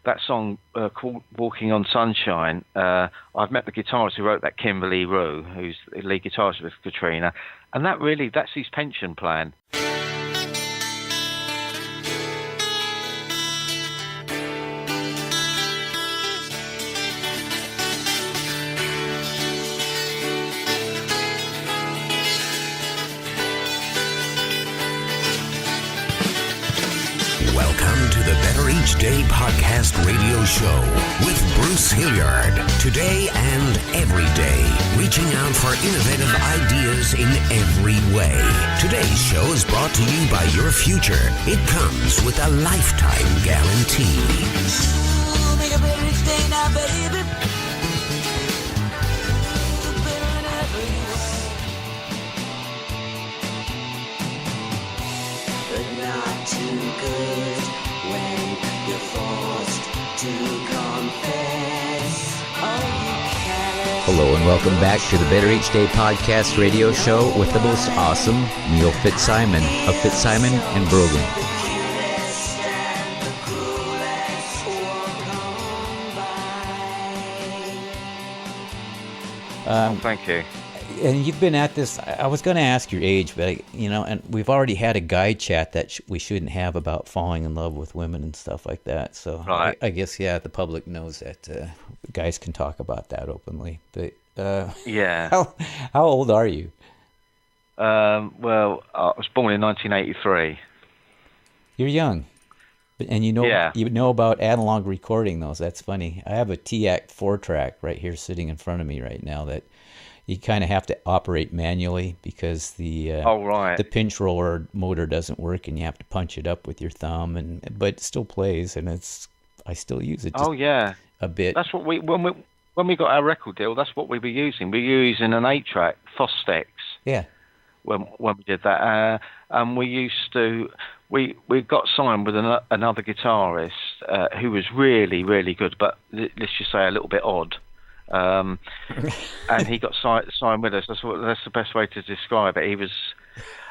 that song called "Walking on Sunshine." I've met the guitarist who wrote that, Kimberly Rue, who's the lead guitarist with Katrina, and that's his pension plan. Welcome to the Better Each Day podcast radio show with Bruce Hilliard. Today and every day, reaching out for innovative ideas in every way. Today's show is brought to you by your future. It comes with a lifetime guarantee. Make a better each day now, baby. Not too good when you're forced to confess. Hello and welcome back to the Better Each Day podcast radio show with the most awesome Neil Fitzsimon of Fitzsimon and Brogan. Thank you. And you've been at this, I was going to ask your age, but, and we've already had a guy chat that we shouldn't have about falling in love with women and stuff like that. So right. I guess, the public knows that guys can talk about that openly. But yeah. How old are you? Well, I was born in 1983. You're young. And you know about analog recording those. That's funny. I have a TAC 4-track right here sitting in front of me right now that you kind of have to operate manually because the pinch roller motor doesn't work, and you have to punch it up with your thumb, but it still plays, and I still use it. A bit. That's what when we got our record deal. That's what we were using. We were using an 8-track Fostex. Yeah. When we did that, and we got signed with another guitarist who was really, really good, but let's just say a little bit odd. And he got signed with us. That's the best way to describe it. He was,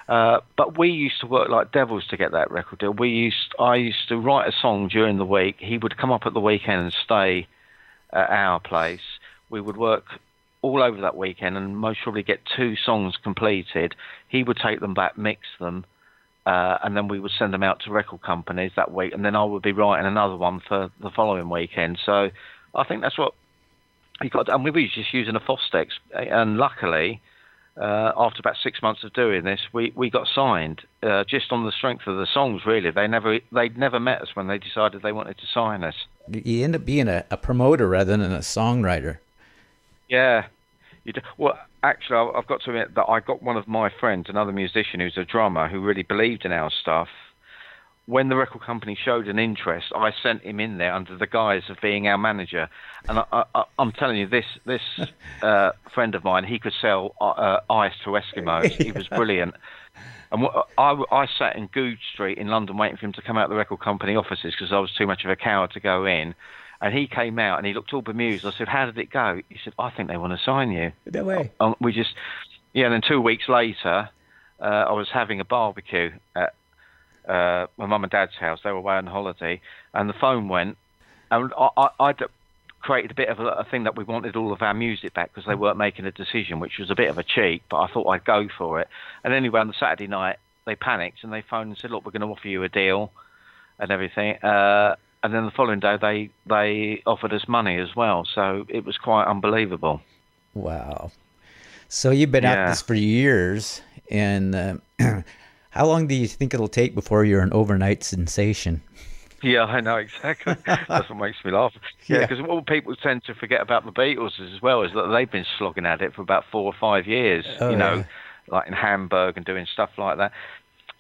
but we used to work like devils to get that record deal. I used to write a song during the week. He would come up at the weekend and stay at our place. We would work all over that weekend and most probably get 2 songs completed. He would take them back, mix them, and then we would send them out to record companies that week. And then I would be writing another one for the following weekend. So I think that's what. And we were just using a Fostex, and luckily, after about 6 months of doing this, we got signed just on the strength of the songs. Really, they'd never met us when they decided they wanted to sign us. You end up being a promoter rather than a songwriter. Yeah, you do. Well, actually, I've got to admit that I got one of my friends, another musician who's a drummer, who really believed in our stuff. When the record company showed an interest, I sent him in there under the guise of being our manager. And I'm telling you, this friend of mine, he could sell ice to Eskimos. He was brilliant. And I sat in Goode Street in London waiting for him to come out of the record company offices because I was too much of a coward to go in. And he came out and he looked all bemused. I said, "How did it go?" He said, "I think they want to sign you." No way. And then 2 weeks later, I was having a barbecue at my mum and dad's house. They were away on holiday, and the phone went, and I'd created a bit of a thing that we wanted all of our music back because they weren't making a decision, which was a bit of a cheat, but I thought I'd go for it. And anyway, on the Saturday night, they panicked and they phoned and said, "Look, we're going to offer you a deal and everything." And then the following day, they offered us money as well. So it was quite unbelievable. Wow. So you've been at this for years, and how long do you think it'll take before you're an overnight sensation? Yeah, I know, exactly. That's what makes me laugh. Yeah, because what people tend to forget about the Beatles as well is that they've been slogging at it for about 4 or 5 years, like in Hamburg and doing stuff like that.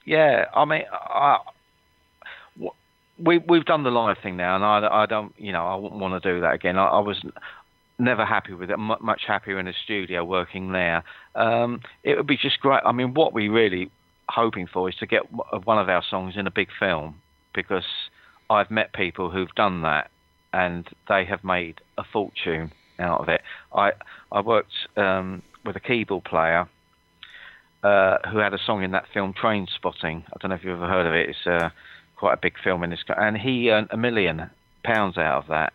Yeah, I mean, we've done the live thing now, and I don't, I wouldn't want to do that again. I was never happy with it. Much happier in the studio working there. It would be just great. I mean, what we really hoping for is to get one of our songs in a big film, because I've met people who've done that and they have made a fortune out of it. I worked with a keyboard player who had a song in that film Trainspotting. I don't know if you've ever heard of it. It's quite a big film in this country, and he earned £1 million £100 out of that.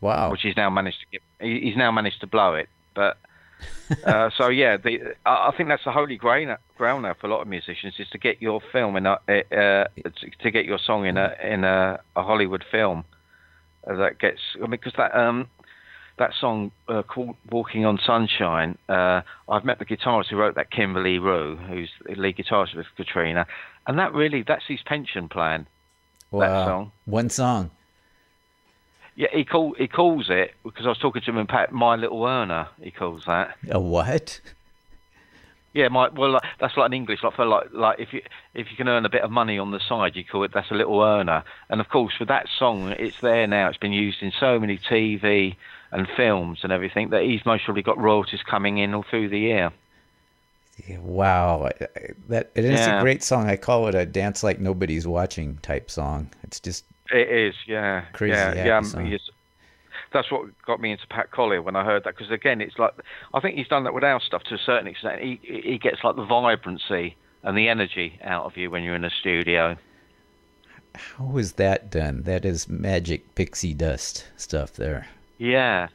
Wow. Which he's now managed to get. He's now managed to blow it. But so yeah, I think that's the holy grail now for a lot of musicians, is to get your film to get your song in a Hollywood film that gets. I mean, because that song called "Walking on Sunshine." I've met the guitarist who wrote that, Kimberly Rue, who's the lead guitarist with Katrina, and that's his pension plan. Wow. That song. One song. Yeah, he calls it, because I was talking to him in Pat, My Little Earner. He calls that. A what? Yeah, that's like in English, like if you can earn a bit of money on the side, you call it, that's a little earner. And of course, for that song, it's there now. It's been used in so many TV and films and everything that he's most probably got royalties coming in all through the year. Wow, it is a great song. I call it a dance like nobody's watching type song. It's just. It is, yeah. Crazy song. That's what got me into Pat Collier when I heard that, because again, it's like, I think he's done that with our stuff to a certain extent. He gets like the vibrancy and the energy out of you when you're in a studio. How is that done? That is magic pixie dust stuff there. Yeah.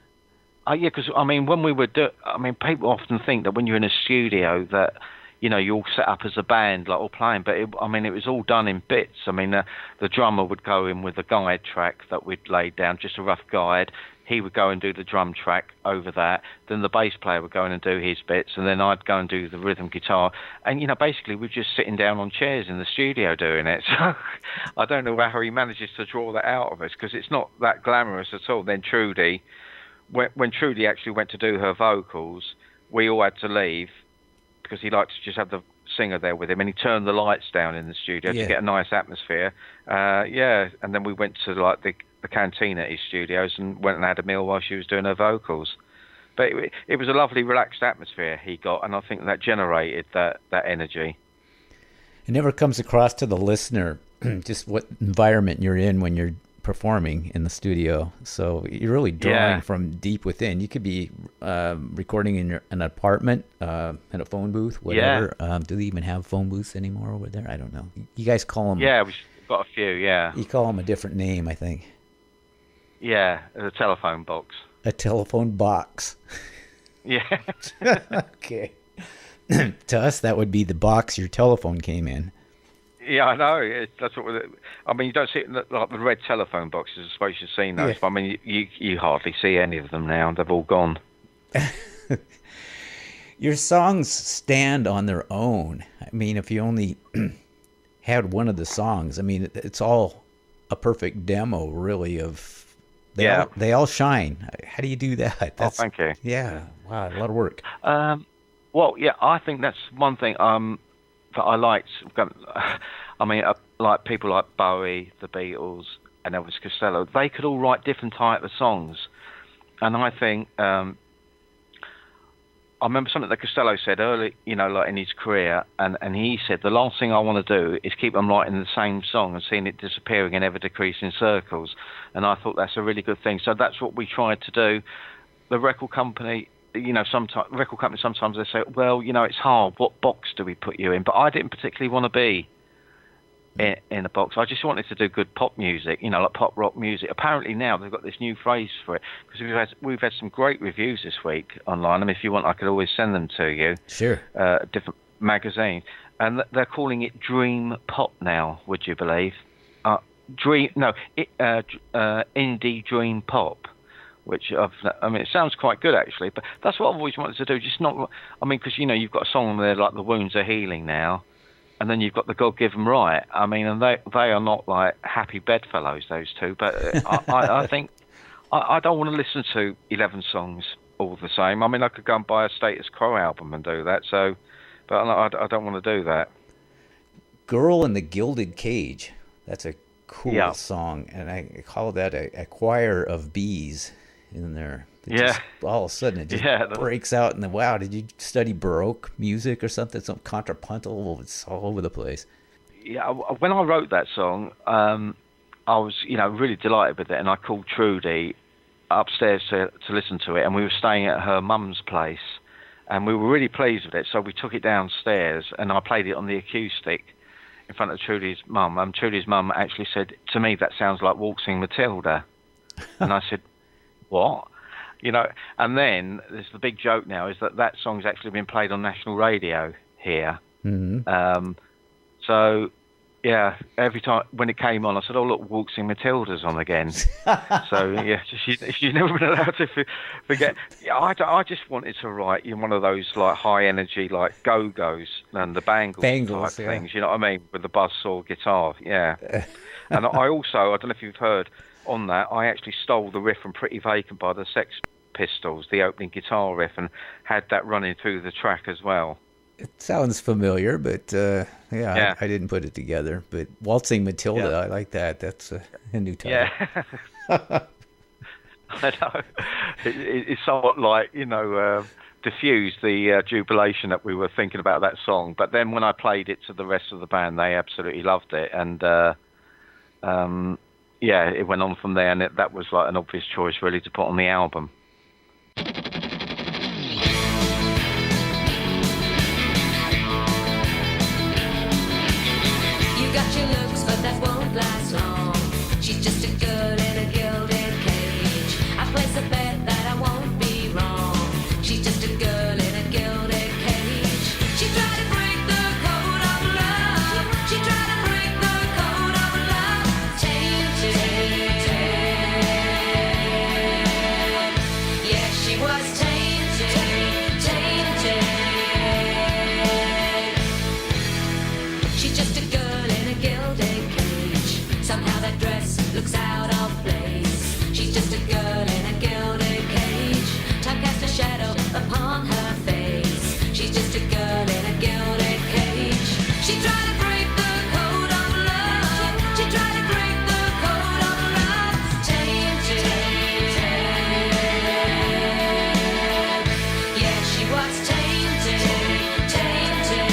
Yeah, because, I mean, when we were people often think that when you're in a studio that, you know, you're all set up as a band, like all playing, but it was all done in bits. I mean, the drummer would go in with a guide track that we'd laid down, just a rough guide. He would go and do the drum track over that. Then the bass player would go in and do his bits, and then I'd go and do the rhythm guitar. And, you know, basically we're just sitting down on chairs in the studio doing it. So I don't know how he manages to draw that out of us, because it's not that glamorous at all. Then Trudy, when Trudy actually went to do her vocals, we all had to leave, because he liked to just have the singer there with him, and he turned the lights down in the studio to get a nice atmosphere. And then we went to like the canteen at his studios and went and had a meal while she was doing her vocals. But it was a lovely, relaxed atmosphere he got, and I think that generated that energy. It never comes across to the listener just what environment you're in when you're performing in the studio. So you're really drawing from deep within. You could be recording in an apartment, in a phone booth, whatever. Do they even have phone booths anymore over there? I don't know. You guys call them... Yeah, we've got a few, yeah. You call them a different name, I think. Yeah, a telephone box. A telephone box. Yeah. Okay. To us, that would be the box your telephone came in. Yeah, I know. That's what. I mean, you don't see it like the red telephone boxes. I suppose you've seen those. Yeah. But I mean, you hardly see any of them now. They've all gone. Your songs stand on their own. I mean, if you only had one of the songs, I mean, it's all a perfect demo, really. They all shine. How do you do that? Thank you. Yeah. Wow, a lot of work. Well, yeah, I think that's one thing. That I liked. I mean, like people like Bowie, the Beatles, and Elvis Costello, they could all write different type of songs. And I think I remember something that Costello said early, you know, like in his career, and he said the last thing I want to do is keep on writing the same song and seeing it disappearing in ever decreasing circles. And I thought that's a really good thing. So that's what we tried to do. The record company. You know, sometimes they say, well, you know, it's hard. What box do we put you in? But I didn't particularly want to be in a box. I just wanted to do good pop music, you know, like pop rock music. Apparently now they've got this new phrase for it, because we've had some great reviews this week online. I mean, if you want, I could always send them to you. Sure. Different magazines, and they're calling it dream pop now. Would you believe? Indie dream pop. Which it sounds quite good actually, but that's what I've always wanted to do. Just not, I mean, because you know you've got a song there like "The Wounds Are Healing Now," and then you've got "The God-Given Right." I mean, and they are not like happy bedfellows, those two. But I think I don't want to listen to 11 songs all the same. I mean, I could go and buy a Status Quo album and do that. So, but I don't want to do that. "Girl in the Gilded Cage." That's a cool song, and I call that a choir of bees in there. Just, all of a sudden it just breaks out, and then, wow, did you study Baroque music or something? Some contrapuntal, it's all over the place. Yeah, when I wrote that song, I was, you know, really delighted with it, and I called Trudy upstairs to listen to it, and we were staying at her mum's place, and we were really pleased with it, so we took it downstairs, and I played it on the acoustic in front of Trudy's mum. Trudy's mum actually said, to me, that sounds like Waltzing Matilda. And I said, what? You know, and then there's the big joke now is that song's actually been played on national radio here. Mm-hmm. So, yeah, every time when it came on, I said, oh, look, Waltzing Matilda's on again. So, yeah, she's never been allowed to forget. Yeah, I just wanted to write one of those, like, high-energy, like, Go-Go's and the Bangles type things, you know what I mean, with the buzzsaw guitar, yeah. And I also, I don't know if you've heard, on that, I actually stole the riff from Pretty Vacant by the Sex Pistols, the opening guitar riff, and had that running through the track as well. It sounds familiar, but I didn't put it together. But Waltzing Matilda, I like that. That's a new title. Yeah. I know. It's somewhat like, diffuse the jubilation that we were thinking about that song. But then when I played it to the rest of the band, they absolutely loved it. And, it went on from there. And that was like an obvious choice, really, to put on the album. Got your looks, but that won't last long. She's just a girl in a gilded cage. I place a bet that I won't be wrong. She's just a girl in a gilded cage. She tried to break the code of love. She tried to break the code of love. Tainted. Yeah, she was tainted. Tainted. She's just a girl gilded cage. Somehow that dress looks out of place. She's just a girl in a gilded cage. Time casts a shadow upon her face. She's just a girl in a gilded cage. She tried to break the code of love. She tried to break the code of love. Tainted. Yeah, she was tainted. Tainted.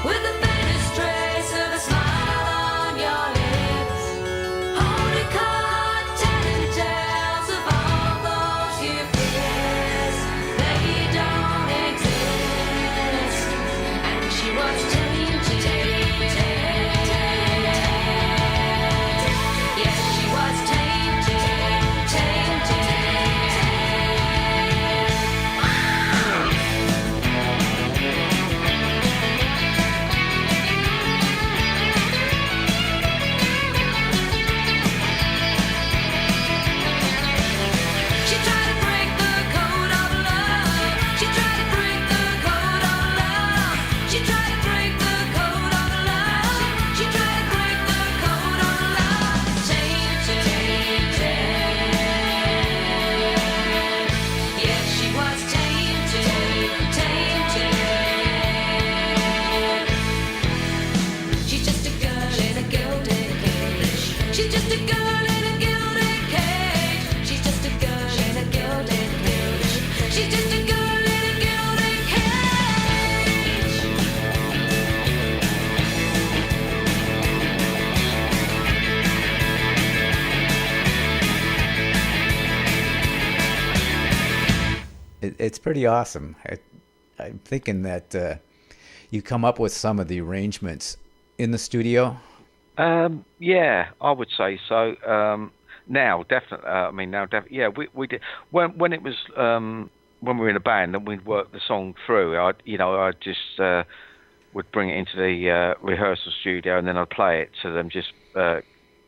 With the faintest trace of a smile on your lips, holding cotton tales of all those you fears. They don't exist, and she was tainted. Yes, she was tainted, tainted. She tried to break the code of love. She tried to break the code of love. She tried to break the code of love. She tried to break the code of love. Tainted. Yeah, she was tainted. Tainted. She's just a girl in a gilded cage. She's just a girl in a gilded cage. She's just a girl in a gilded cage. She's just a girl in a gilded cage. It's pretty awesome. I'm thinking that you come up with some of the arrangements in the studio. Yeah, I would say so. Now, definitely. Yeah, we did when it was when we were in a band and we'd work the song through. I just would bring it into the rehearsal studio and then I'd play it to them just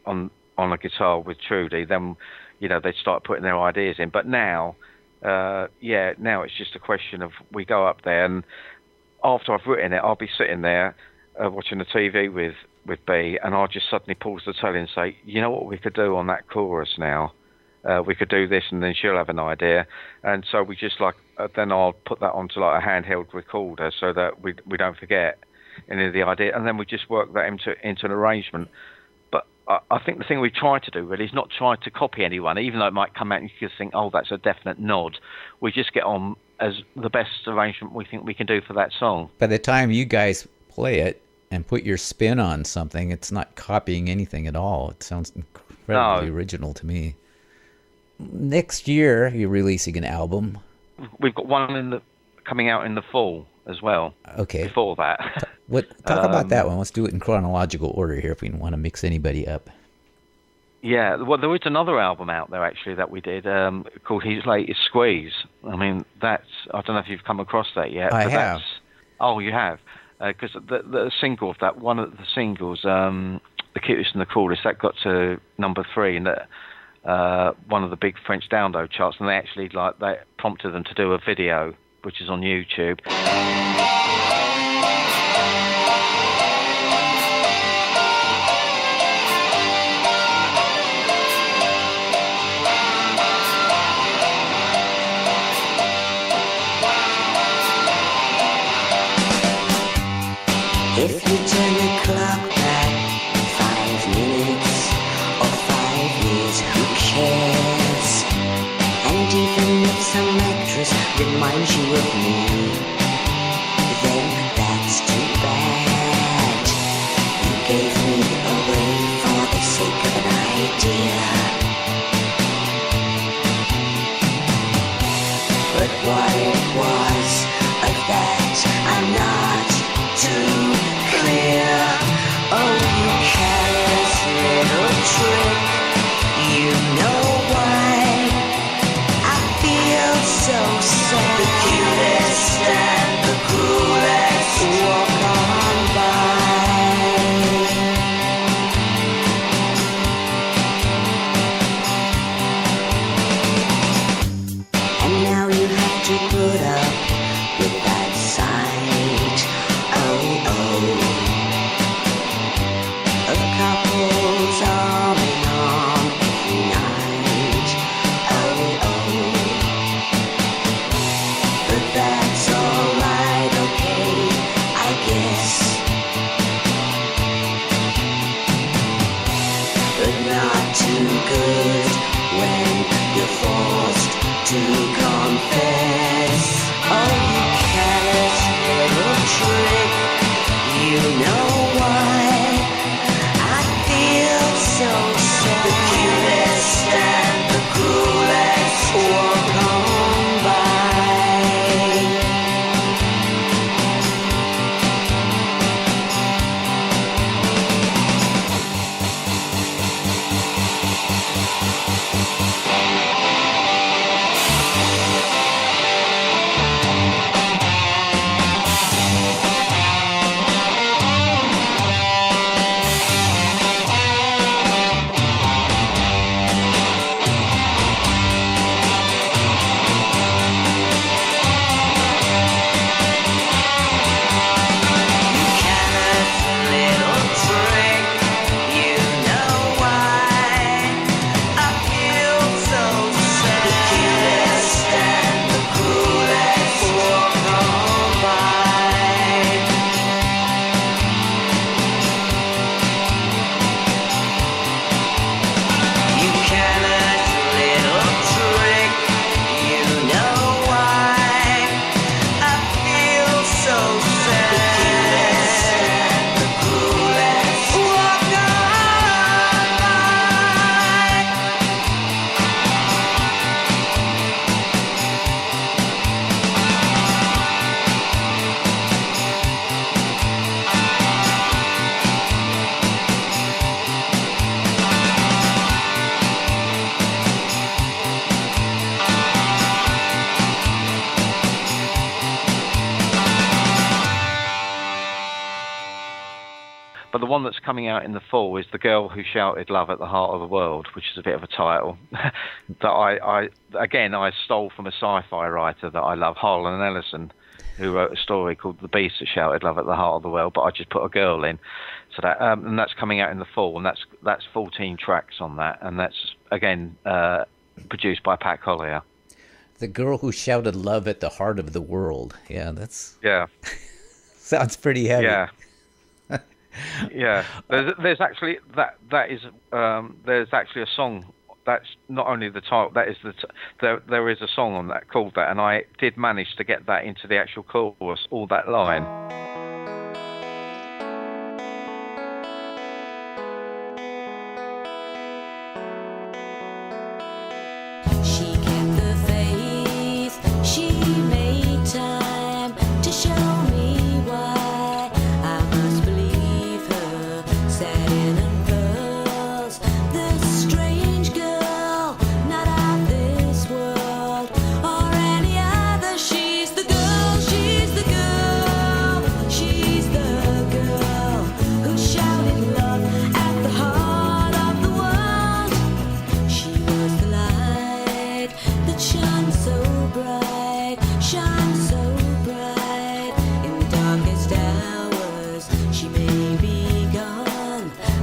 on a guitar with Trudy. Then they'd start putting their ideas in. But now, now it's just a question of we go up there and after I've written it, I'll be sitting there watching the TV with B, and I'll just suddenly pause the telly and say, you know what we could do on that chorus now? We could do this, and then she'll have an idea. And so we just then I'll put that onto like a handheld recorder so that we don't forget any of the idea, and then we just work that into an arrangement. But I think the thing we try to do really is not try to copy anyone, even though it might come out and you could think, oh, that's a definite nod. We just get on as the best arrangement we think we can do for that song. By the time you guys play it and put your spin on something, it's not copying anything at all. It sounds incredibly original to me. Next year, you're releasing an album. We've got one coming out in the fall as well. Okay. Before that. Talk about that one. Let's do it in chronological order here if we don't want to mix anybody up. Yeah, well, there is another album out there, actually, that we did called His Latest Squeeze. I mean, I don't know if you've come across that yet. I have. Oh, you have? Because the single of that, one of the singles, The Cutest and the Coolest, that got to number 3 in one of the big French download charts, and they prompted them to do a video, which is on YouTube. If you turn the clock back 5 minutes or 5 years, who cares? And even if some actress reminds you of me, then that's too bad. You gave me away for the sake of an idea. But what it was of that, I'm not too clear. Oh, you careless little trick. You know why I feel so sad. The cutest and the cruelest walk on by. And now you have to put up with that sight. Oh, of couples arm in arm every night. Oh, but that's alright, okay, I guess. But not too good when you're forced to confess. Oh, you careless little trick. You know why I feel so sad. The cutest and the cruelest walk on by. But the one that's coming out in the fall is The Girl Who Shouted Love at the Heart of the World, which is a bit of a title that I stole from a sci-fi writer that I love, Harlan Ellison, who wrote a story called The Beast That Shouted Love at the Heart of the World, but I just put a girl in. So that and that's coming out in the fall, and that's 14 tracks on that, and that's again produced by Pat Collier. The Girl Who Shouted Love at the Heart of the World. Yeah, sounds pretty heavy. Yeah. Yeah, there's actually there's actually a song that's not only the title, that is there is a song on that called that, and I did manage to get that into the actual chorus, all that line. She kept the faith, she made time to show me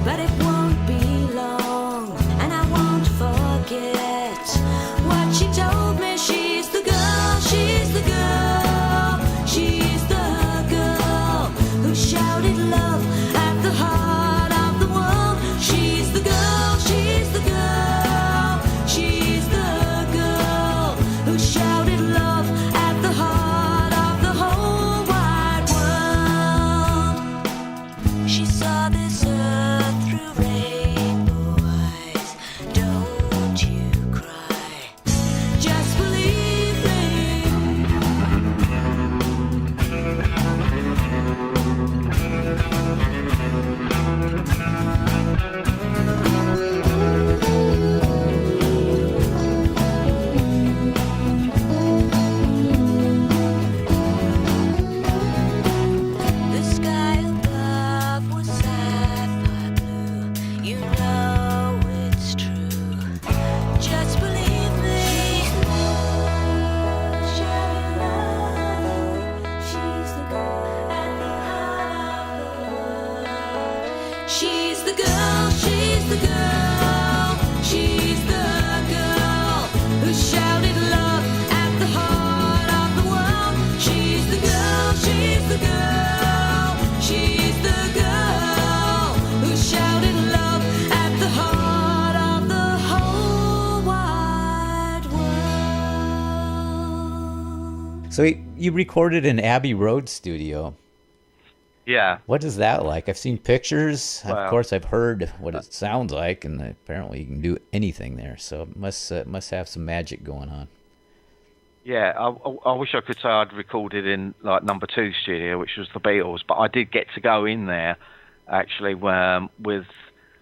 but it won't be long, and I won't forget what she told me. She's the girl, she's the girl, she's the girl who shouted love at the heart of the world. She's the girl, she's the girl, she's the girl who shouted love at the heart of the whole wide world. She saw this earth through rainbow eyes. Don't you cry, just believe me. The sky above was sapphire blue. You know it's true. Just believe me. Shouting love. She's the girl at the heart of the world. She's the girl, she's the girl, she's the girl who shouted love at the heart of the world. She's the girl, she's the girl, she's the girl who shouted love at the heart of the whole wide world. So you recorded in Abbey Road studio. Yeah. What is that like? I've seen pictures. Of Well, course, I've heard what it sounds like, and apparently you can do anything there. So it must have some magic going on. Yeah, I wish I could say I'd recorded in like number 2 studio, which was the Beatles, but I did get to go in there actually with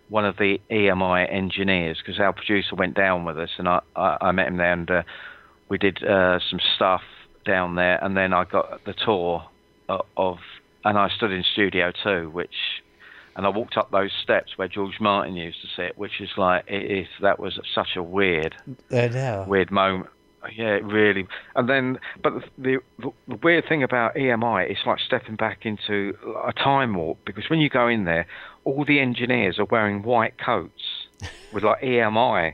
one of the EMI engineers, because our producer went down with us, and I met him there, and we did some stuff down there, and then I got the tour of, and I stood in Studio 2, and I walked up those steps where George Martin used to sit, which is like, that was such a weird moment. Yeah, it really. And then, but the weird thing about EMI, it's like stepping back into a time warp, because when you go in there, all the engineers are wearing white coats with like EMI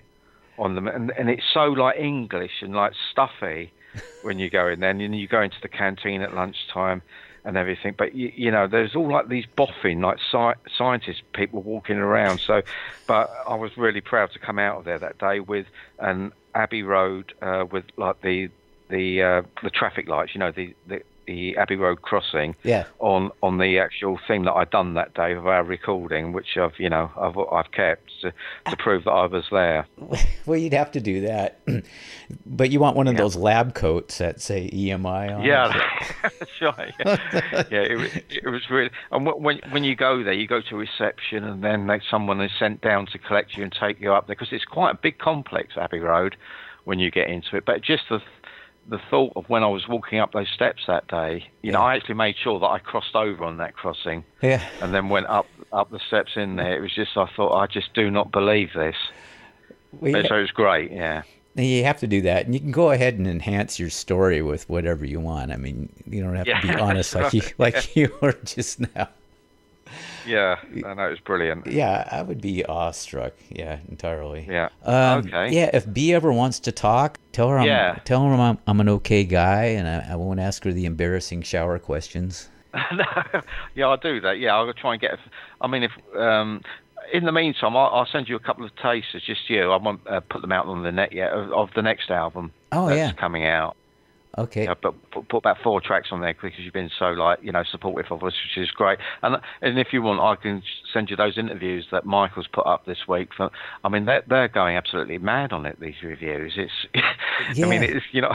on them, and it's so like English and like stuffy when you go in there, and then you go into the canteen at lunchtime and everything. But you know, there's all like these boffin, like scientist people walking around. So, but I was really proud to come out of there that day with an Abbey Road with like the traffic lights, you know, the Abbey Road crossing, on the actual thing that I'd done that day of our recording, which I've kept to prove that I was there. Well, you'd have to do that, but you want one of those lab coats that say EMI on. Yeah, that's right. Yeah, it was really. And when you go there, you go to reception, and then someone is sent down to collect you and take you up there, because it's quite a big complex, Abbey Road, when you get into it. But just the thought of when I was walking up those steps that day, you know, I actually made sure that I crossed over on that crossing, and then went up the steps in there. It was just, I thought, I just do not believe this. Well, so it was great, yeah. You have to do that, and you can go ahead and enhance your story with whatever you want. I mean, you don't have to be honest like you were just now. Yeah, I know, it was brilliant. Yeah, I would be awestruck. Yeah, entirely. Yeah. Okay. Yeah, if B ever wants to talk, tell her I'm an okay guy, and I won't ask her the embarrassing shower questions. Yeah, I'll do that. Yeah, I'll try and get. I mean, if in the meantime, I'll send you a couple of tasters, just you. I won't put them out on the net yet of the next album. That's coming out. Okay. But put about 4 tracks on there, because you've been so, like, you know, supportive of us, which is great. And if you want, I can send you those interviews that Michael's put up this week. I mean, they're going absolutely mad on it, these reviews. It's, I mean, it's, you know,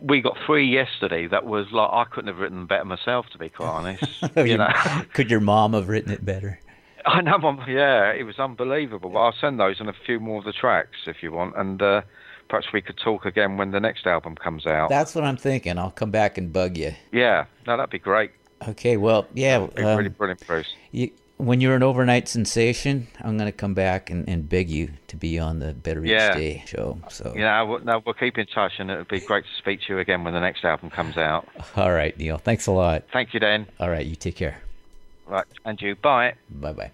we got 3 yesterday that was like, I couldn't have written them better myself, to be quite honest. You know, could your mom have written it better? I know, Mom. Yeah, it was unbelievable. But I'll send those and a few more of the tracks if you want, and perhaps we could talk again when the next album comes out. That's what I'm thinking. I'll come back and bug you. Yeah, no, that'd be great. Okay, well, yeah. Really brilliant, Bruce. When you're an overnight sensation, I'm going to come back and beg you to be on the Better Each Day show. So. Yeah, we'll keep in touch, and it would be great to speak to you again when the next album comes out. All right, Neil. Thanks a lot. Thank you, Dan. All right, you take care. Right, and you. Bye. Bye-bye.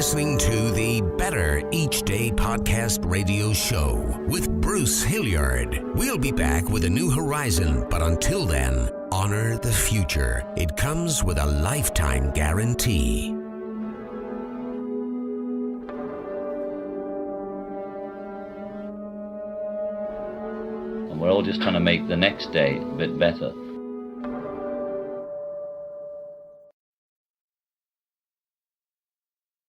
listening to the Better Each Day podcast radio show with Bruce Hilliard. We'll be back with a new horizon, but until then, honor the future. It comes with a lifetime guarantee. And we're all just trying to make the next day a bit better.